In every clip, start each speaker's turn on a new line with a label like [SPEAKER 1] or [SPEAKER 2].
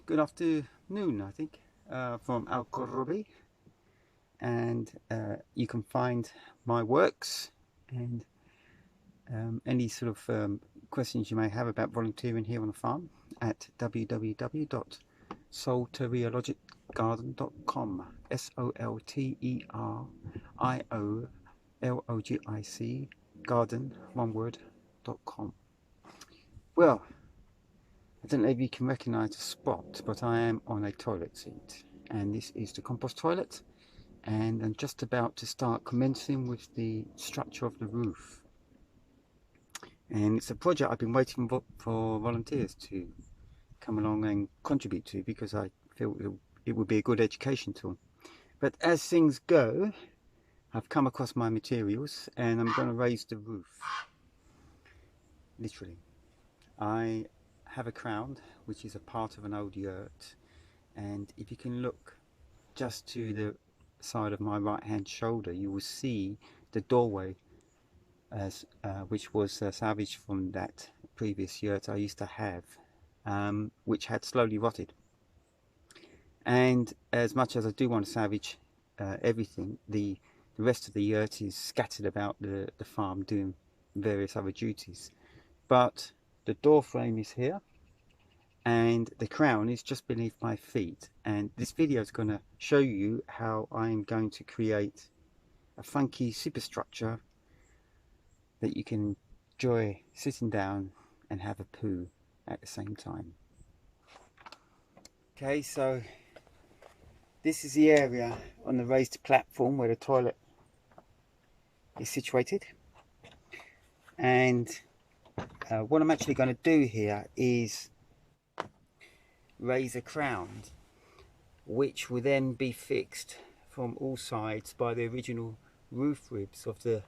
[SPEAKER 1] Good afternoon, I think, from Al Qurbi, and you can find my works and any sort of questions you may have about volunteering here on the farm at www.solteriologicgarden.com. SOLTERIOLOGIC garden, one word.com. Well, I don't know if you can recognise the spot, but I am on a toilet seat, and this is the compost toilet, and I'm just about to start commencing with the structure of the roof. And it's a project I've been waiting for volunteers to come along and contribute to, because I feel it would be a good education tool. But as things go, I've come across my materials and I'm going to raise the roof. Literally. I have a crown which is a part of an old yurt, and if you can look just to the side of my right hand shoulder, you will see the doorway which was salvaged from that previous yurt I used to have, which had slowly rotted. And as much as I do want to salvage everything, the rest of the yurt is scattered about the farm doing various other duties. But the door frame is here, and the crown is just beneath my feet, and this video is going to show you how I'm going to create a funky superstructure that you can enjoy sitting down and have a poo at the same time. Okay, so this is the area on the raised platform where the toilet is situated, and what I'm actually going to do here is raise a crown which will then be fixed from all sides by the original roof ribs of the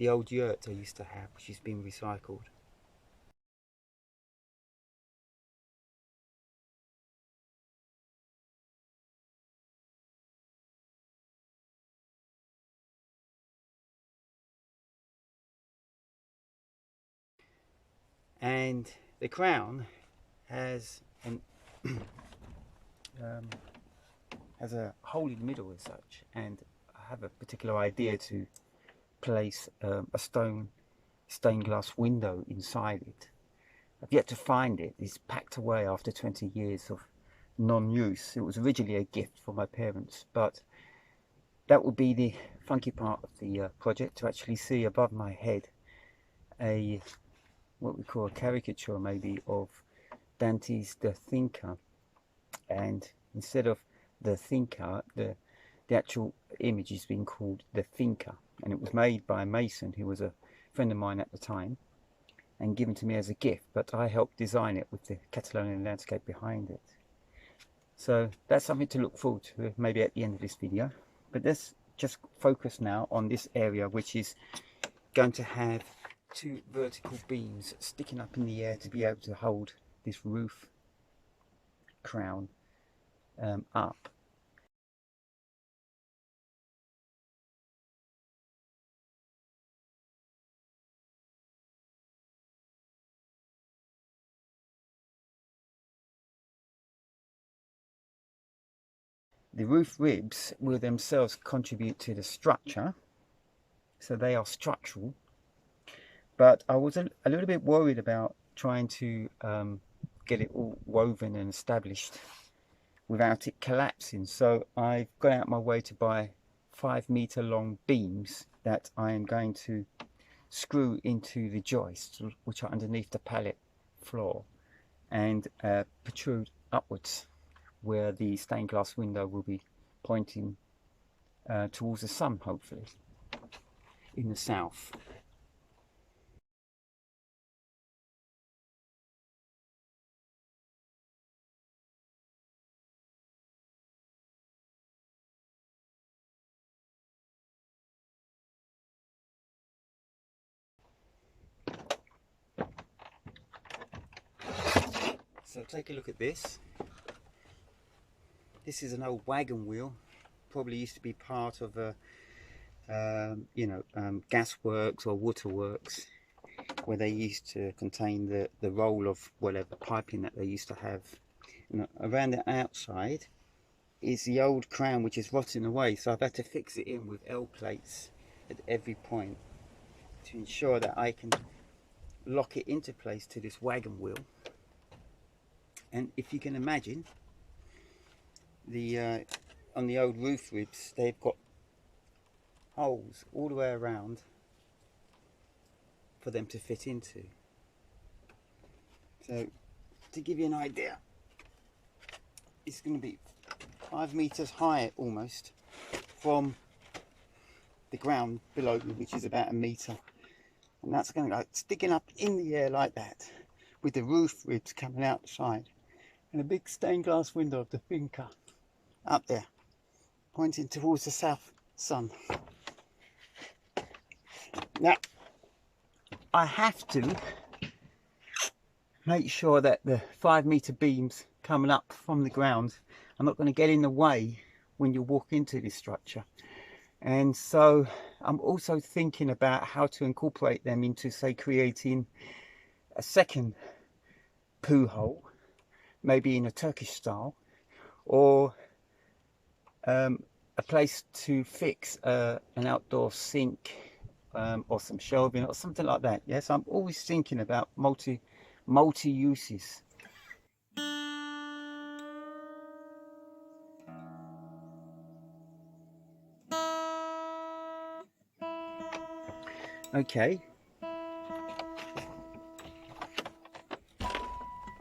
[SPEAKER 1] old yurt I used to have, which has been recycled. And the crown has has a hole in the middle as such, and I have a particular idea to place a stained glass window inside it. I've yet to find it. It's packed away after 20 years of non-use. It was originally a gift for my parents, but that will be the funky part of the project, to actually see above my head what we call a caricature maybe of Dante's The Thinker, and instead of the thinker, the actual image has been called the thinker, and it was made by a mason who was a friend of mine at the time and given to me as a gift, but I helped design it with the Catalonian landscape behind it. So that's something to look forward to maybe at the end of this video. But let's just focus now on this area, which is going to have two vertical beams sticking up in the air to be able to hold this roof crown up. The roof ribs will themselves contribute to the structure, so they are structural, but I was a little bit worried about trying to get it all woven and established without it collapsing, so I've gone out my way to buy 5-meter long beams that I am going to screw into the joists which are underneath the pallet floor and protrude upwards, where the stained glass window will be pointing towards the sun, hopefully, in the south. So take a look at this. This is an old wagon wheel, probably used to be part of a gasworks or waterworks, where they used to contain the roll of whatever piping that they used to have around the outside is the old crown which is rotting away, so I've had to fix it in with L plates at every point to ensure that I can lock it into place to this wagon wheel. And if you can imagine, the on the old roof ribs, they've got holes all the way around for them to fit into. So to give you an idea, it's going to be 5 meters high almost from the ground below me, which is about 1 meter, and that's going to go sticking up in the air like that, with the roof ribs coming out the side, and a big stained glass window of the finca up there pointing towards the south sun. Now I have to make sure that the 5 meter beams coming up from the ground are not going to get in the way when you walk into this structure. And so I'm also thinking about how to incorporate them into, say, creating a second poo hole, maybe in a Turkish style, or a place to fix an outdoor sink, or some shelving or something like that. Yes, I'm always thinking about multi uses. Okay,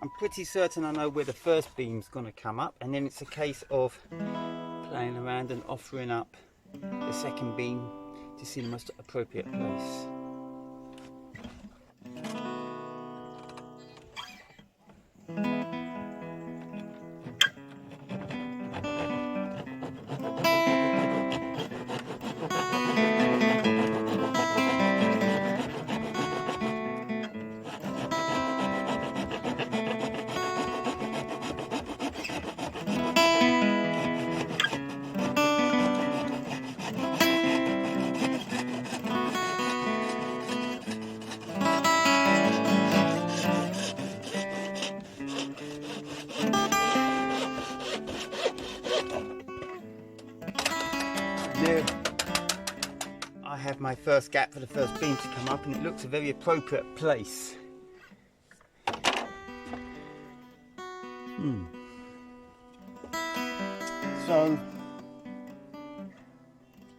[SPEAKER 1] I'm pretty certain I know where the first beam's going to come up, and then it's a case of playing around and offering up the second beam to see the most appropriate place. There I have my first gap for the first beam to come up, and it looks a very appropriate place. So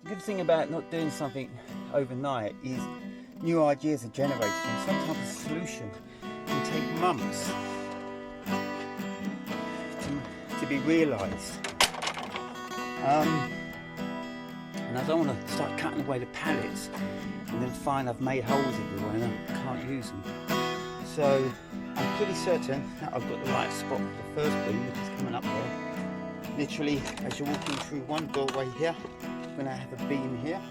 [SPEAKER 1] the good thing about not doing something overnight is new ideas are generated, and sometimes a solution can take months to be realised. And I don't want to start cutting away the pallets and then find I've made holes everywhere and I can't use them. So I'm pretty certain that I've got the right spot for the first beam, which is coming up there. Literally, as you're walking through one doorway here, you're going to have a beam here.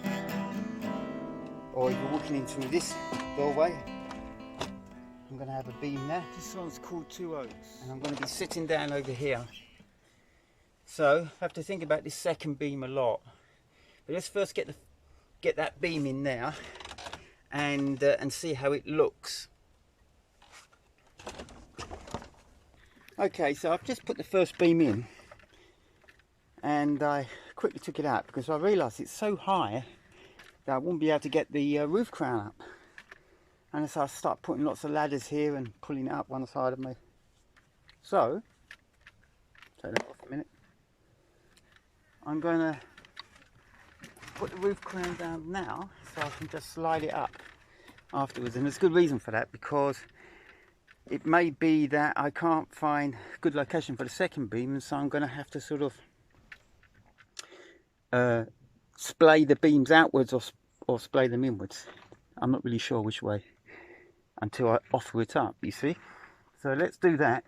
[SPEAKER 1] Or if you're walking in through this doorway, I'm going to have a beam there. This one's called Two Oaks. And I'm going to be sitting down over here. So I have to think about this second beam a lot. But let's first get that beam in there and see how it looks. Okay, so I've just put the first beam in, and I quickly took it out because I realised it's so high that I wouldn't be able to get the roof crown up. And so I start putting lots of ladders here and pulling it up one side of me. So, take that off a minute. I'm going to put the roof crown down now so I can just slide it up afterwards, and there's a good reason for that, because it may be that I can't find a good location for the second beam, and so I'm going to have to sort of splay the beams outwards or splay them inwards. I'm not really sure which way until I offer it up, you see. So let's do that.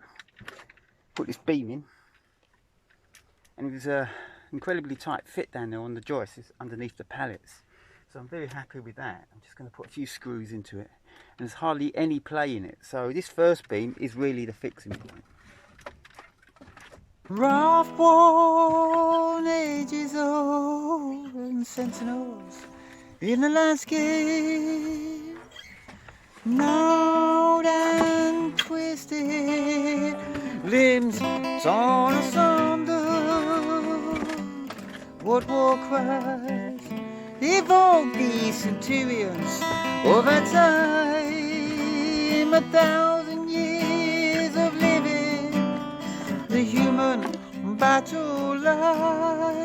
[SPEAKER 1] Put this beam in, and it was a incredibly tight fit down there on the joists underneath the pallets, so I'm very happy with that. I'm just going to put a few screws into it, and there's hardly any play in it, so this first beam is really the fixing point. Rough worn ages old and sentinels in the landscape, gnawed and twisted, limbs torn asunder. What war cries evoke these centurions over time? 1,000 years of living, the human battle lies.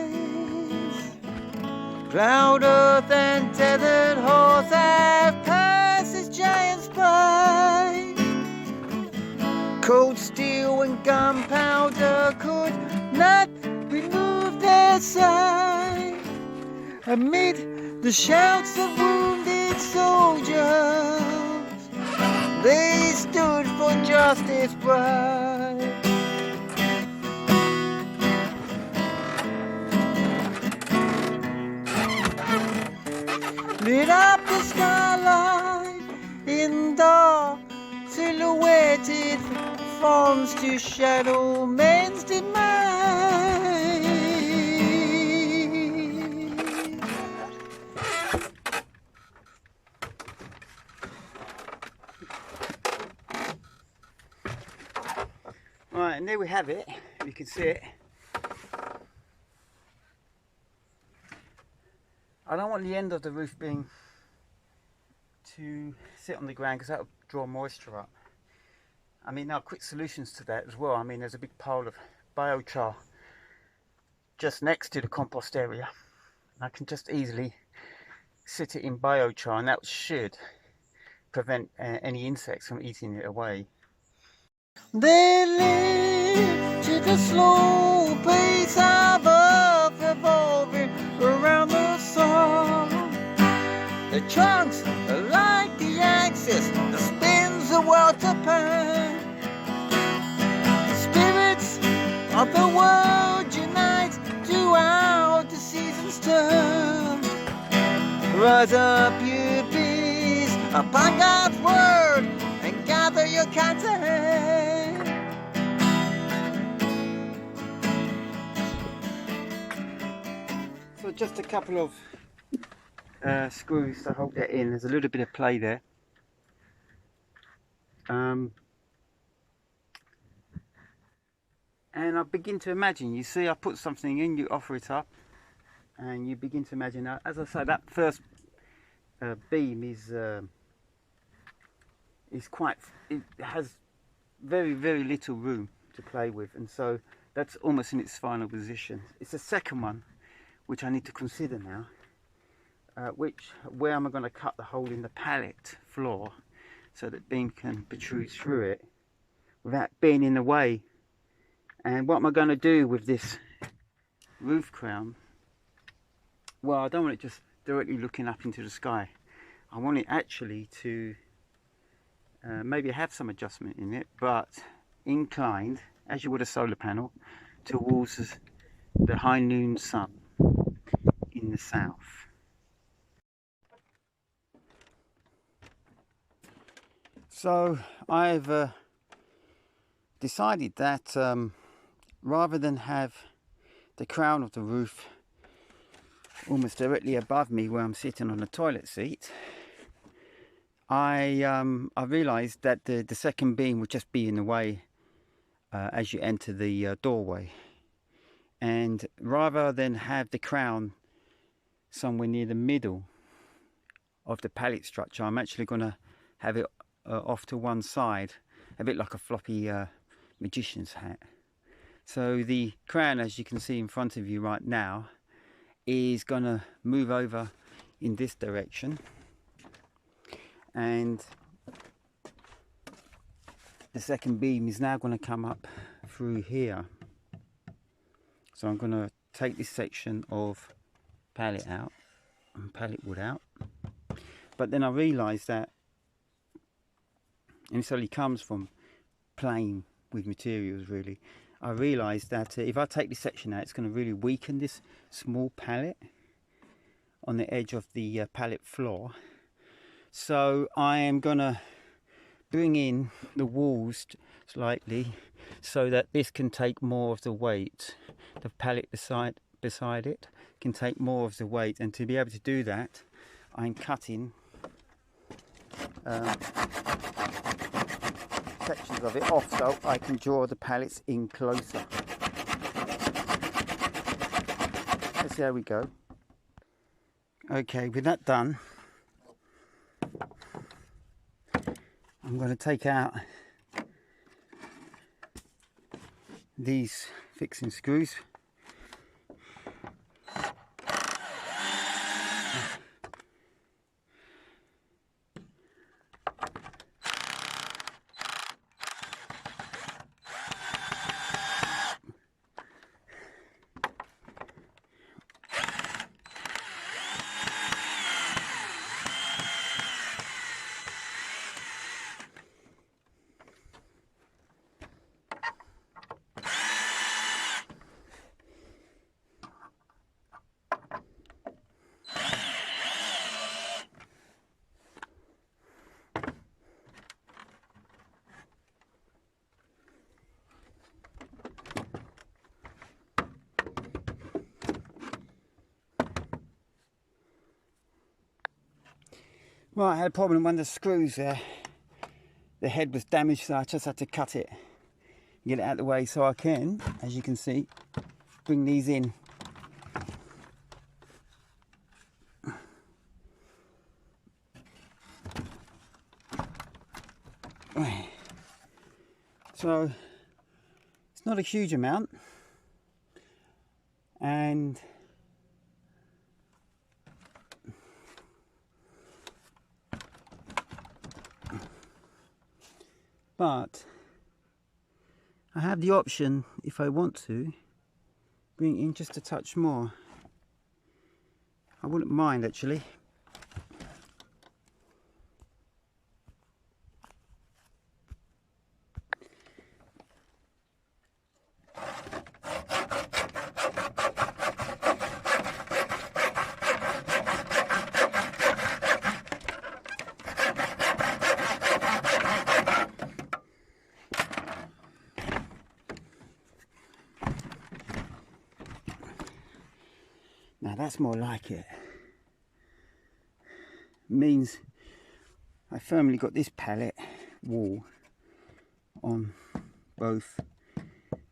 [SPEAKER 1] Proud earth and tethered horse have passed as giants by. Cold steel and gunpowder could not remove their sight. Amid the shouts of wounded soldiers, they stood for justice bright. Lit up the skyline in dark silhouetted forms to shadow men's demise. Right, and there we have it. You can see it. I don't want the end of the roof being to sit on the ground because that will draw moisture up. I mean, there are quick solutions to that as well. I mean, there's a big pile of biochar just next to the compost area. I can just easily sit it in biochar, and that should prevent any insects from eating it away. They live to the slow pace of earth revolving around the sun. The trunks are like the axis that spins the world to pan. Spirits of the world unite throughout the seasons turn. Rise up, you bees, upon God's word, and gather your content. So just a couple of screws to hold that in. There's a little bit of play there. And I begin to imagine, you see I put something in, you offer it up, and you begin to imagine, as I say, that first beam is quite, it has very, very little room to play with, and so that's almost in its final position. It's the second one which I need to consider now, where am I going to cut the hole in the pallet floor so that beam can protrude through it without being in the way. And what am I going to do with this roof crown? Well, I don't want it just directly looking up into the sky. I want it actually to maybe have some adjustment in it, but inclined, as you would a solar panel, towards the high noon sun in the south. So I've decided that rather than have the crown of the roof almost directly above me where I'm sitting on the toilet seat, I realised that the second beam would just be in the way as you enter the doorway, and rather than have the crown somewhere near the middle of the pallet structure, I'm actually going to have it off to one side, a bit like a floppy magician's hat. So the crown, as you can see in front of you right now, is going to move over in this direction, and the second beam is now going to come up through here. So I'm going to take this section of pallet out and pallet wood out, but then I realised that, and this only comes from playing with materials really, I realised that if I take this section out, it's going to really weaken this small pallet on the edge of the pallet floor. So I am going to bring in the walls slightly so that this can take more of the weight. The pallet beside it can take more of the weight, and to be able to do that, I'm cutting sections of it off so I can draw the pallets in closer. Let's see how we go. Okay, with that done, I'm going to take out these fixing screws. Right, I had a problem with one of the screws there. The head was damaged, so I just had to cut it and get it out of the way so I can, as you can see, bring these in. So it's not a huge amount, and but I have the option, if I want to, bring in just a touch more. I wouldn't mind actually. Now that's more like it. Means I firmly got this pallet wall on both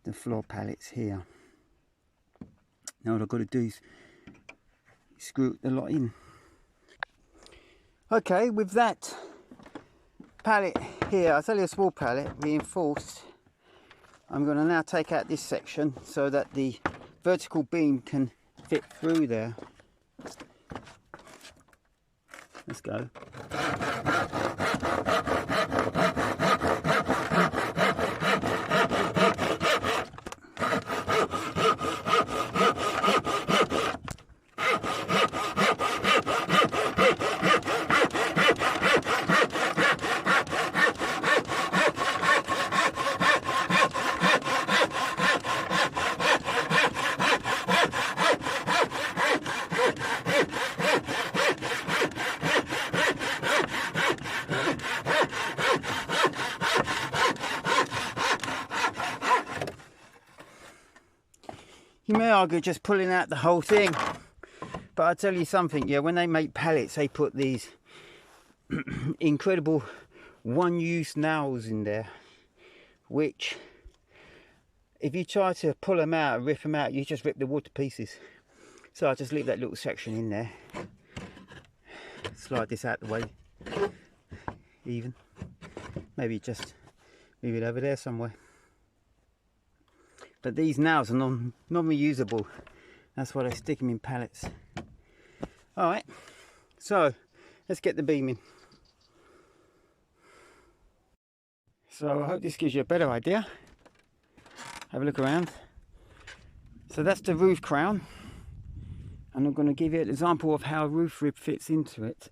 [SPEAKER 1] the floor pallets here. Now what I've got to do is screw the lot in. Okay, with that pallet here, it's only a small pallet, reinforced, I'm going to now take out this section so that the vertical beam can fit through there. Let's go. You may argue just pulling out the whole thing, but I tell you something, yeah, when they make pallets, they put these incredible one-use nails in there, which, if you try to pull them out and rip them out, you just rip the wood to pieces. So I just leave that little section in there, slide this out the way, even, maybe just leave it over there somewhere. But these nails are non-reusable. That's why they stick them in pallets. Alright, so let's get the beam in. So I hope this gives you a better idea. Have a look around. So that's the roof crown. And I'm going to give you an example of how a roof rib fits into it.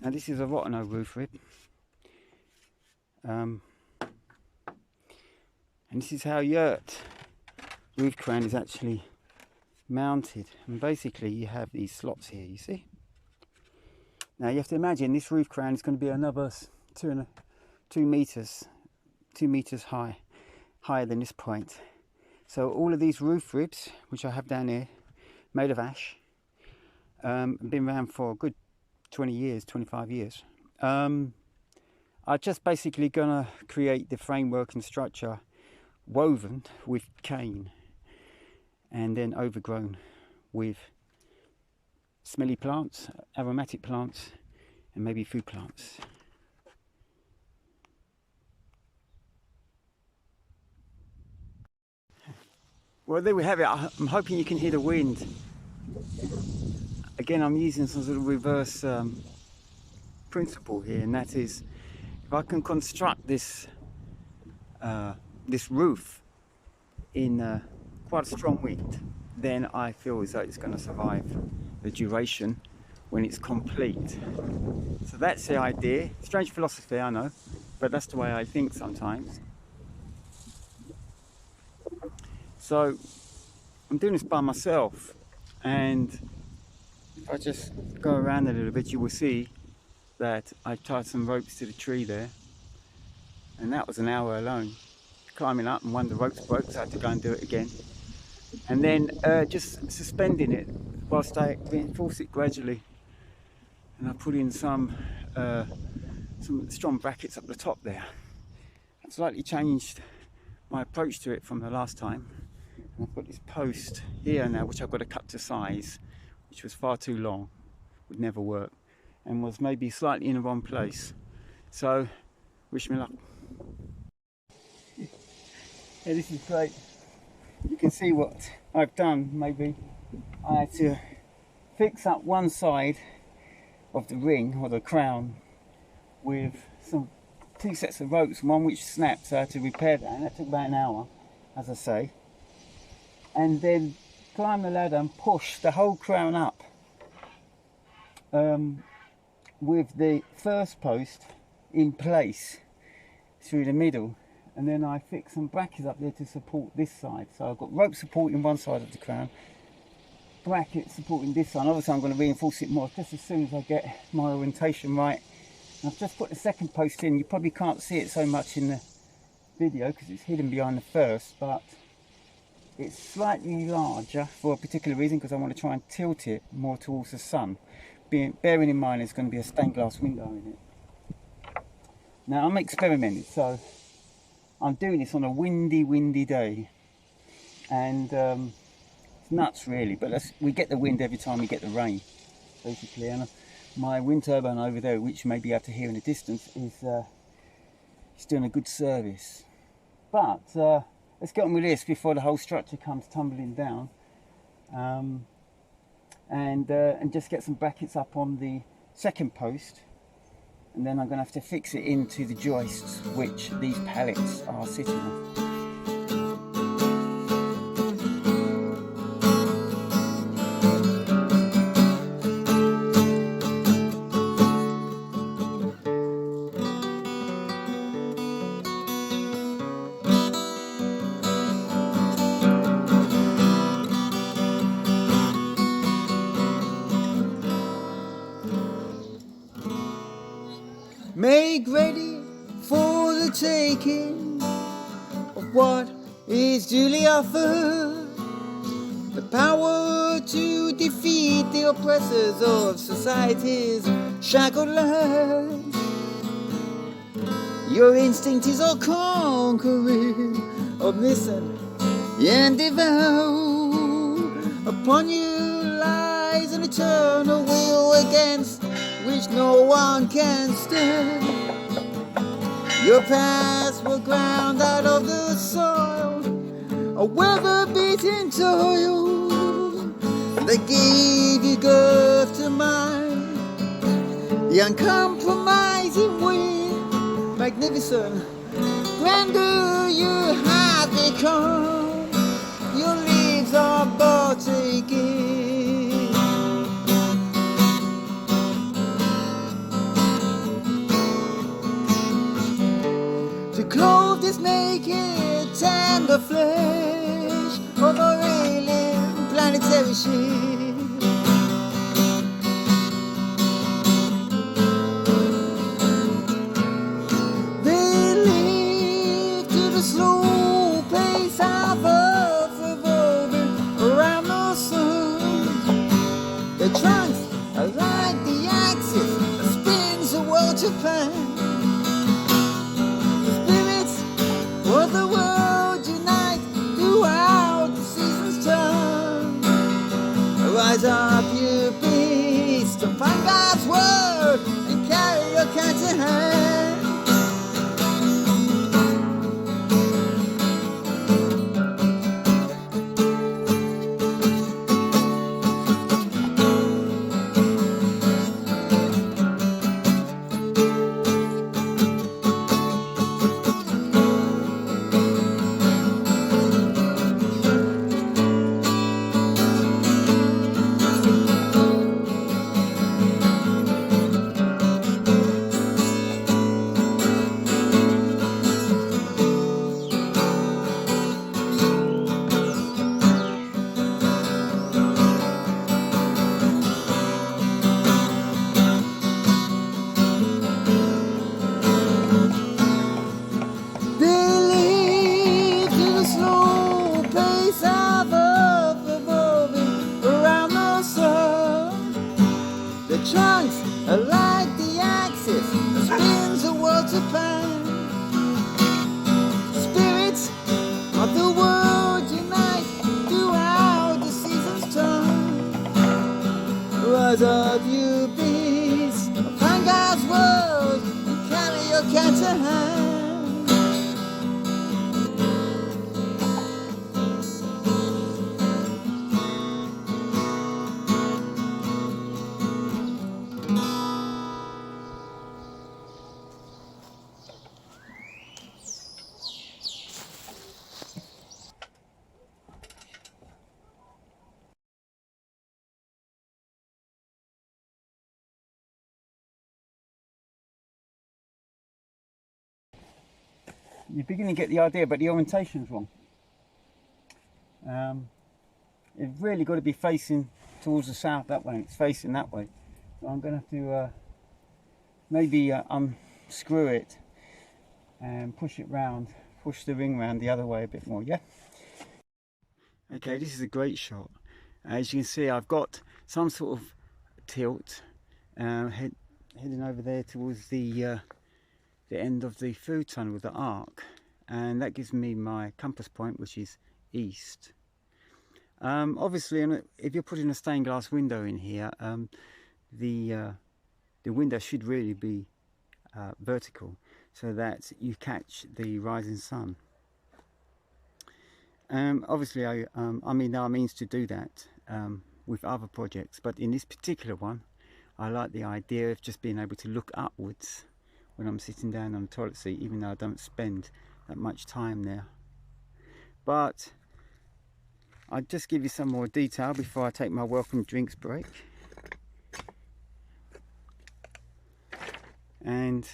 [SPEAKER 1] Now this is a Rotterdam roof rib. And this is how yurt roof crown is actually mounted. And basically you have these slots here, you see. Now you have to imagine this roof crown is going to be another 2 meters high, higher than this point. So all of these roof ribs, which I have down here, made of ash, been around for a good 20 years, 25 years. I'm just basically gonna create the framework and structure woven with cane and then overgrown with smelly plants, aromatic plants, and maybe food plants. Well, there we have it. I'm hoping you can hear the wind. Again, I'm using some sort of reverse principle here, and that is, if I can construct this this roof in quite a strong wind, then I feel as though it's going to survive the duration when it's complete. So that's the idea. Strange philosophy, I know, but that's the way I think sometimes. So I'm doing this by myself, and if I just go around a little bit, you will see that I tied some ropes to the tree there, and that was an hour alone climbing up, and one of the ropes broke, so I had to go and do it again. And then just suspending it whilst I reinforce it gradually, and I put in some strong brackets up the top there. I've slightly changed my approach to it from the last time. And I've got this post here now, which I've got to cut to size, which was far too long, would never work, and was maybe slightly in the wrong place. So, wish me luck. Yeah, this is great. You can see what I've done. Maybe I had to fix up one side of the ring or the crown with two sets of ropes, one which snapped, so I had to repair that, and that took about an hour, as I say. And then climb the ladder and push the whole crown up with the first post in place through the middle, and then I fixed some brackets up there to support this side. So I've got rope supporting one side of the crown, brackets supporting this side. Obviously I'm going to reinforce it more just as soon as I get my orientation right. And I've just put the second post in. You probably can't see it so much in the video because it's hidden behind the first, but it's slightly larger for a particular reason, because I want to try and tilt it more towards the sun, bearing in mind there's going to be a stained glass window in it. Now I'm experimenting, so I'm doing this on a windy day, and it's nuts really, but we get the wind every time we get the rain basically. And my wind turbine over there, which you may be able to hear in the distance, is doing a good service. But let's get on with this before the whole structure comes tumbling down, and just get some brackets up on the second post, and then I'm going to have to fix it into the joists which these pallets are sitting on. Make ready for the taking of what is duly offered, the power to defeat the oppressors of society's shackled lands. Your instinct is all conquering, omniscient and devout. Upon you lies an eternal will against which no one can stand. Your past will ground out of the soil, a weather-beaten toil that gave you girth to mind. The uncompromising wind, magnificent grandeur you have become. Your leaves are partaking. Clothe this naked, tender flesh of our alien planetary ship. They live to the slow pace of Earth revolving around the sun. Their trunks are like the axis that spins the world water pan. Spirits of the world unite throughout the seasons turn. Rise up, you beast, to find God's word and carry your cat in hand. Trunks are like the axis that spins a water pan. Spirits of the world unite throughout the seasons turn. Rise up, you beasts, find God's word and carry your cat to hand. You're beginning to get the idea, but the orientation's wrong. It's really got to be facing towards the south that way. It's facing that way. So I'm going to have to maybe unscrew it and push it round, push the ring round the other way a bit more, yeah? Okay, this is a great shot. As you can see, I've got some sort of tilt heading over there towards the end of the food tunnel with the arc, and that gives me my compass point, which is east. Obviously, if you're putting a stained glass window in here, the window should really be vertical so that you catch the rising sun. Obviously, I mean, there are means to do that with other projects, but in this particular one, I like the idea of just being able to look upwards when I'm sitting down on the toilet seat, even though I don't spend that much time there. But I'll just give you some more detail before I take my welcome drinks break. And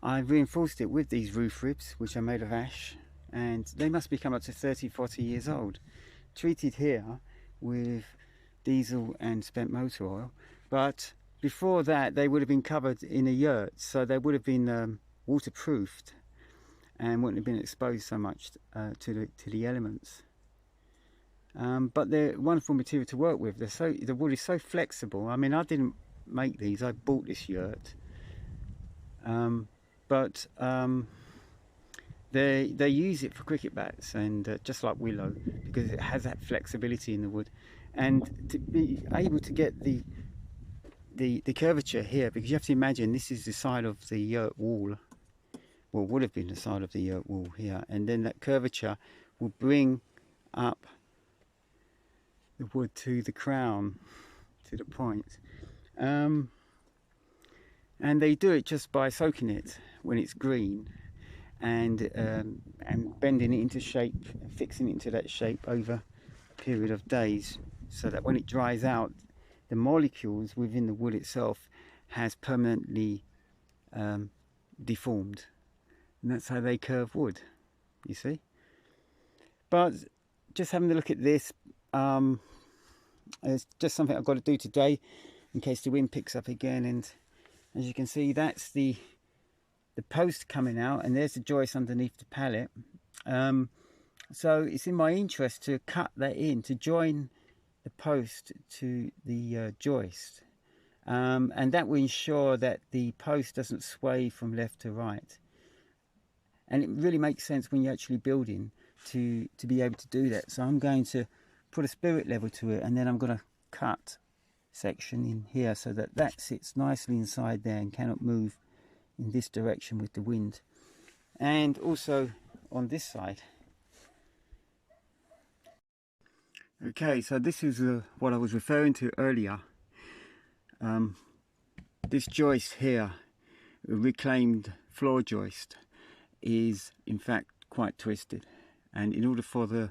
[SPEAKER 1] I've reinforced it with these roof ribs, which are made of ash, and they must be coming up to 30-40 years old. Treated here with diesel and spent motor oil, but before that they would have been covered in a yurt, so they would have been waterproofed and wouldn't have been exposed so much to the elements. But they're wonderful material to work with. The wood is so flexible. I mean, I didn't make these, I bought this yurt, but they use it for cricket bats, and just like willow, because it has that flexibility in the wood, and to be able to get the curvature here, because you have to imagine this is the side of the yurt wall, well, would have been the side of the yurt wall here, and then that curvature will bring up the wood to the crown, to the point. And they do it just by soaking it when it's green and bending it into shape, fixing it into that shape over a period of days, so that when it dries out, the molecules within the wood itself has permanently deformed, and that's how they curve wood, you see. But just having a look at this, it's just something I've got to do today in case the wind picks up again. And as you can see, that's the post coming out, and there's the joist underneath the pallet. So it's in my interest to cut that in to join the post to the joist, and that will ensure that the post doesn't sway from left to right. And it really makes sense when you're actually building to be able to do that. So I'm going to put a spirit level to it, and then I'm going to cut section in here so that that sits nicely inside there and cannot move in this direction with the wind. And also on this side. Okay, so this is what I was referring to earlier. This joist here, a reclaimed floor joist, is in fact quite twisted, and in order for the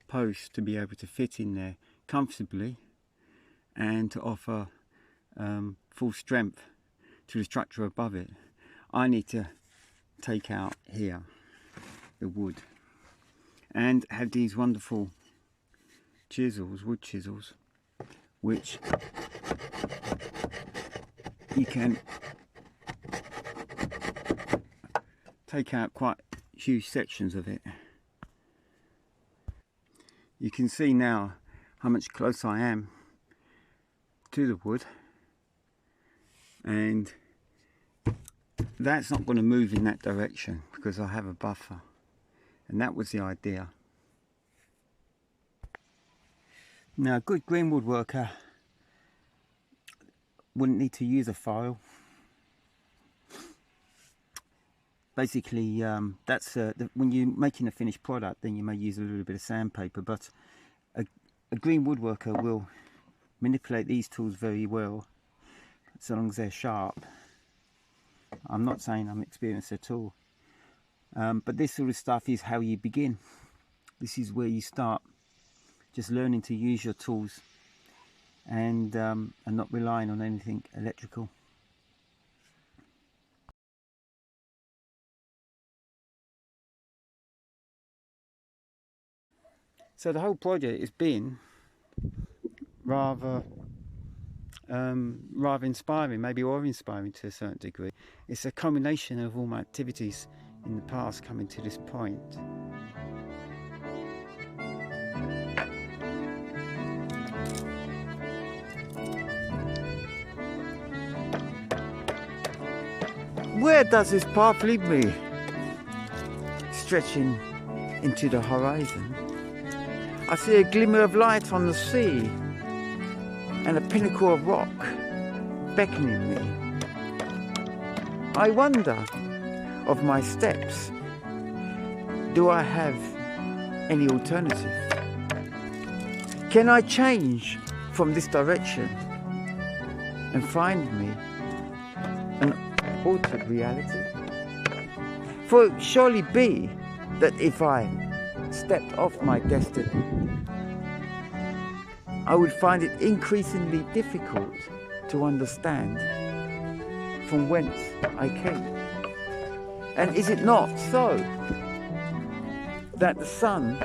[SPEAKER 1] post to be able to fit in there comfortably and to offer full strength to the structure above it, I need to take out here the wood and have these wonderful chisels, wood chisels, which you can take out quite huge sections of it. You can see now how much closer I am to the wood, and that's not going to move in that direction because I have a buffer, and that was the idea. Now, a good green woodworker wouldn't need to use a file. Basically, when you're making a finished product, then you may use a little bit of sandpaper, but a green woodworker will manipulate these tools very well, so long as they're sharp. I'm not saying I'm experienced at all, but this sort of stuff is how you begin. This is where you start, just learning to use your tools and not relying on anything electrical. So the whole project has been rather inspiring, maybe awe-inspiring to a certain degree. It's a combination of all my activities in the past coming to this point. Where does this path lead me? Stretching into the horizon, I see a glimmer of light on the sea and a pinnacle of rock beckoning me. I wonder of my steps, do I have any alternative? Can I change from this direction and find me an altered reality? For it would surely be that if I stepped off my destiny, I would find it increasingly difficult to understand from whence I came. And is it not so that the sun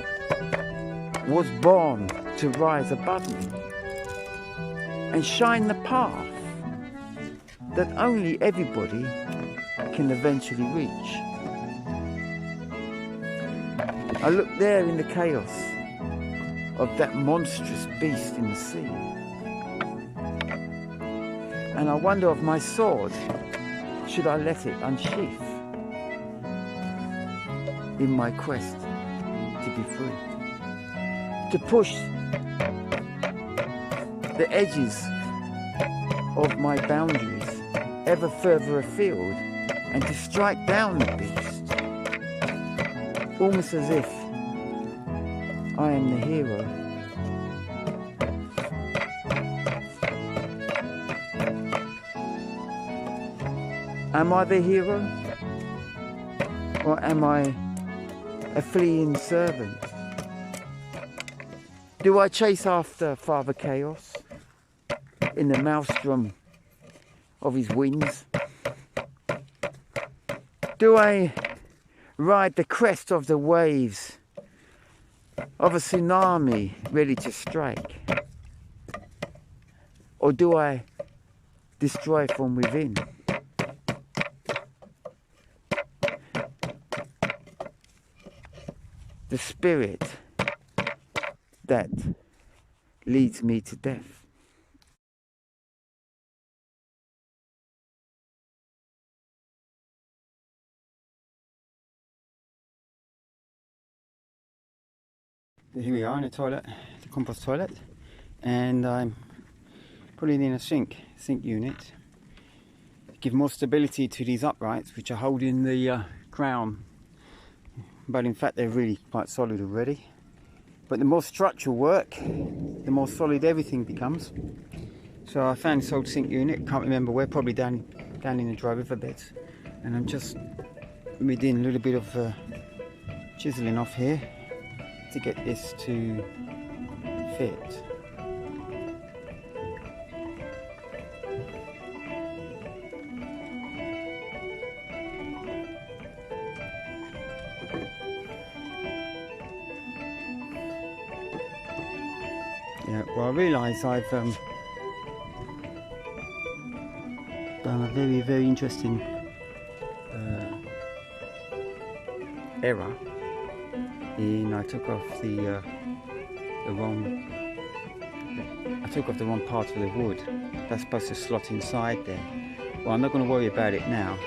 [SPEAKER 1] was born to rise above me and shine the path that only everybody can eventually reach? I look there in the chaos of that monstrous beast in the sea, and I wonder of my sword, should I let it unsheath in my quest to be free, to push the edges of my boundaries ever further afield and to strike down the beast, almost as if I am the hero. Am I the hero? Or am I a fleeing servant? Do I chase after Father Chaos in the maelstrom of his wings? Do I ride the crest of the waves of a tsunami ready to strike? Or do I destroy from within? The spirit that leads me to death. Here we are in the toilet, the compost toilet, and I'm putting in a sink unit to give more stability to these uprights which are holding the crown, but in fact they're really quite solid already. But the more structural work, the more solid everything becomes. So I found this old sink unit, can't remember where, probably down in the dry river beds, and I'm just doing a little bit of chiseling off here to get this to fit. Yeah, well, I realise I've done a very, very interesting error in I took off the wrong part of the wood that's supposed to slot inside there. Well, I'm not going to worry about it now.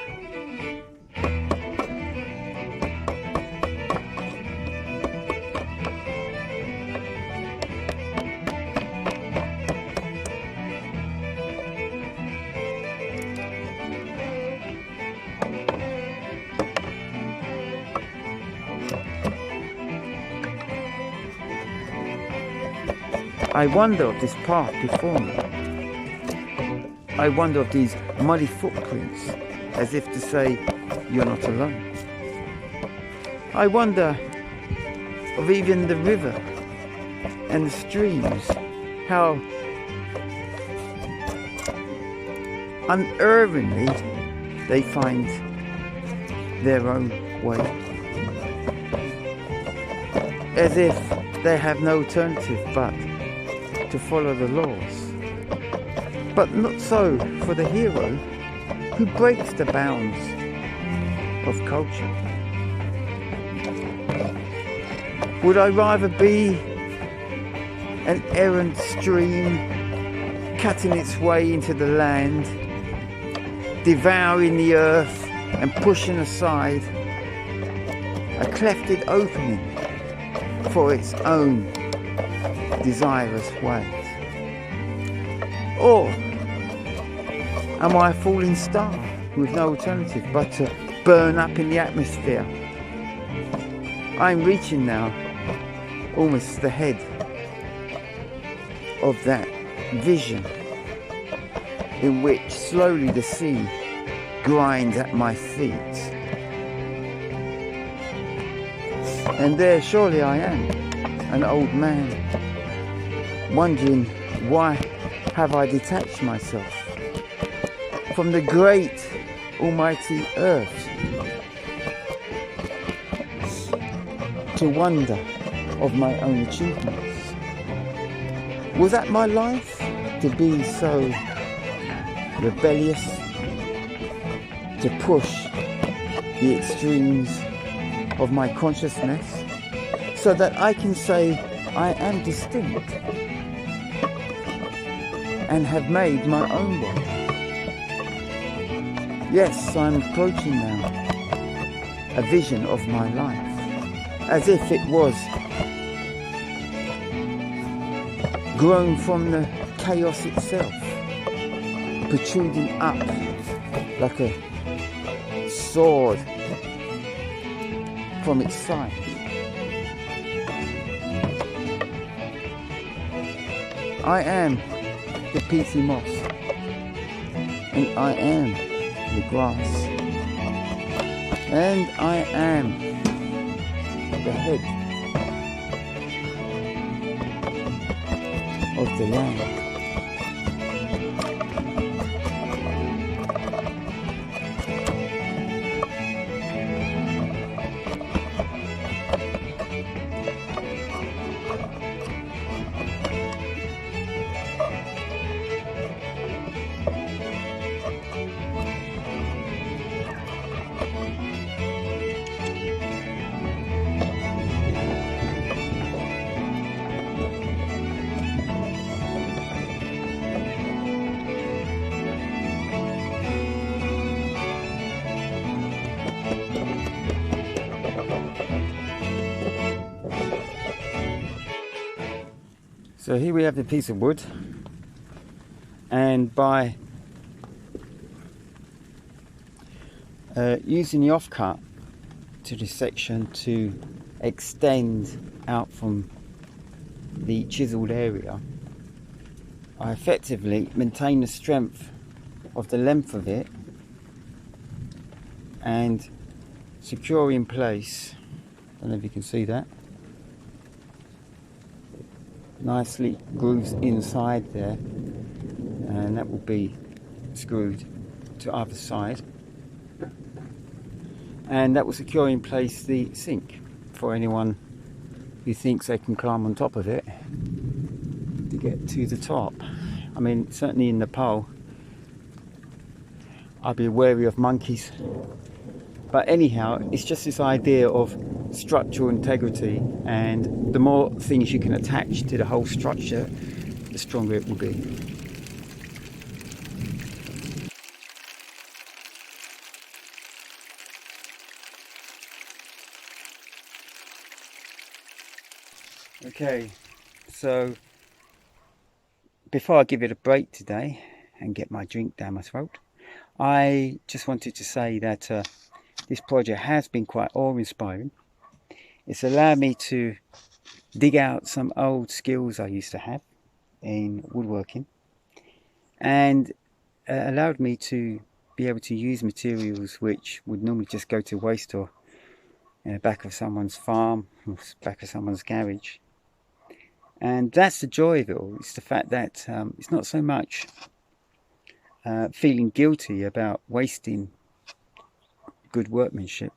[SPEAKER 1] I wonder of this path before me. I wonder of these muddy footprints, as if to say, you're not alone. I wonder of even the river and the streams, how unerringly they find their own way, as if they have no alternative but to follow the laws. But not so for the hero who breaks the bounds of culture. Would I rather be an errant stream cutting its way into the land, devouring the earth and pushing aside a clefted opening for its own desirous ways? Or am I a falling star with no alternative but to burn up in the atmosphere? I'm reaching now almost the head of that vision in which slowly the sea grinds at my feet. And there surely I am, an old man, wondering why have I detached myself from the great almighty earth to wonder of my own achievements. Was that my life, to be so rebellious, to push the extremes of my consciousness so that I can say I am distinct and have made my own way? Yes, I'm approaching now a vision of my life, as if it was grown from the chaos itself, protruding up like a sword from its side. I am the peaty moss, and I am the grass, and I am the head of the land. So here we have the piece of wood, and by using the offcut to this section to extend out from the chiseled area, I effectively maintain the strength of the length of it and secure in place. I don't know if you can see that. Nicely grooves inside there, and that will be screwed to either side, and that will secure in place the sink for anyone who thinks they can climb on top of it to get to the top. I mean, certainly in Nepal I'd be wary of monkeys, but anyhow, it's just this idea of structural integrity, and the more things you can attach to the whole structure, the stronger it will be. Okay, so before I give it a break today and get my drink down my throat, I just wanted to say that this project has been quite awe-inspiring. It's allowed me to dig out some old skills I used to have in woodworking, and allowed me to be able to use materials which would normally just go to waste or back of someone's farm or back of someone's garage. And that's the joy of it all. It's the fact that it's not so much feeling guilty about wasting good workmanship,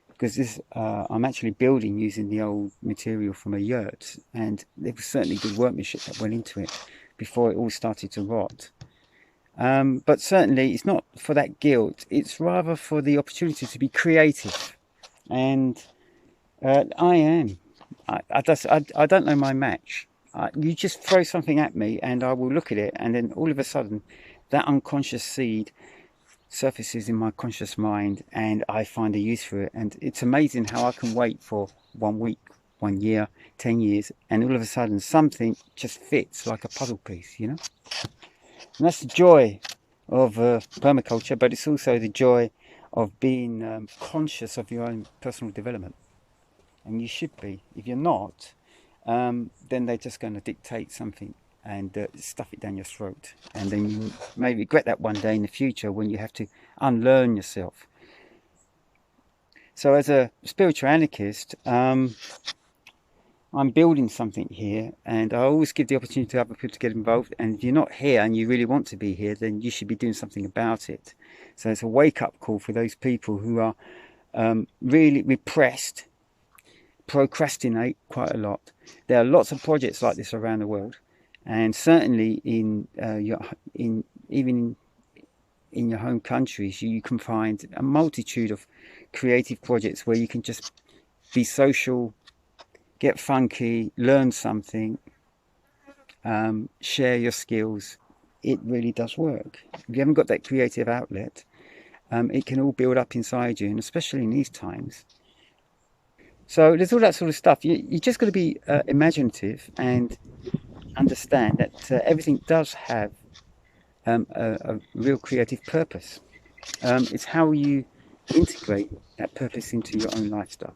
[SPEAKER 1] because this I'm actually building using the old material from a yurt, and there was certainly good workmanship that went into it before it all started to rot. But certainly it's not for that guilt, it's rather for the opportunity to be creative. And I don't know my match. You just throw something at me and I will look at it, and then all of a sudden that unconscious seed surfaces in my conscious mind and I find a use for it. And it's amazing how I can wait for 1 week, 1 year, 10 years, and all of a sudden something just fits like a puzzle piece, you know. And that's the joy of permaculture, but it's also the joy of being conscious of your own personal development. And you should be. If you're not, then they're just going to dictate something and stuff it down your throat, and then you may regret that one day in the future when you have to unlearn yourself. So as a spiritual anarchist, I'm building something here, and I always give the opportunity to other people to get involved. And if you're not here and you really want to be here, then you should be doing something about it. So it's a wake-up call for those people who are really repressed, procrastinate quite a lot. There are lots of projects like this around the world, and certainly in even in your home countries, you can find a multitude of creative projects where you can just be social, get funky, learn something, share your skills. It really does work. If you haven't got that creative outlet, it can all build up inside you, and especially in these times. So there's all that sort of stuff. You just got to be imaginative and understand that everything does have a real creative purpose. It's how you integrate that purpose into your own lifestyle.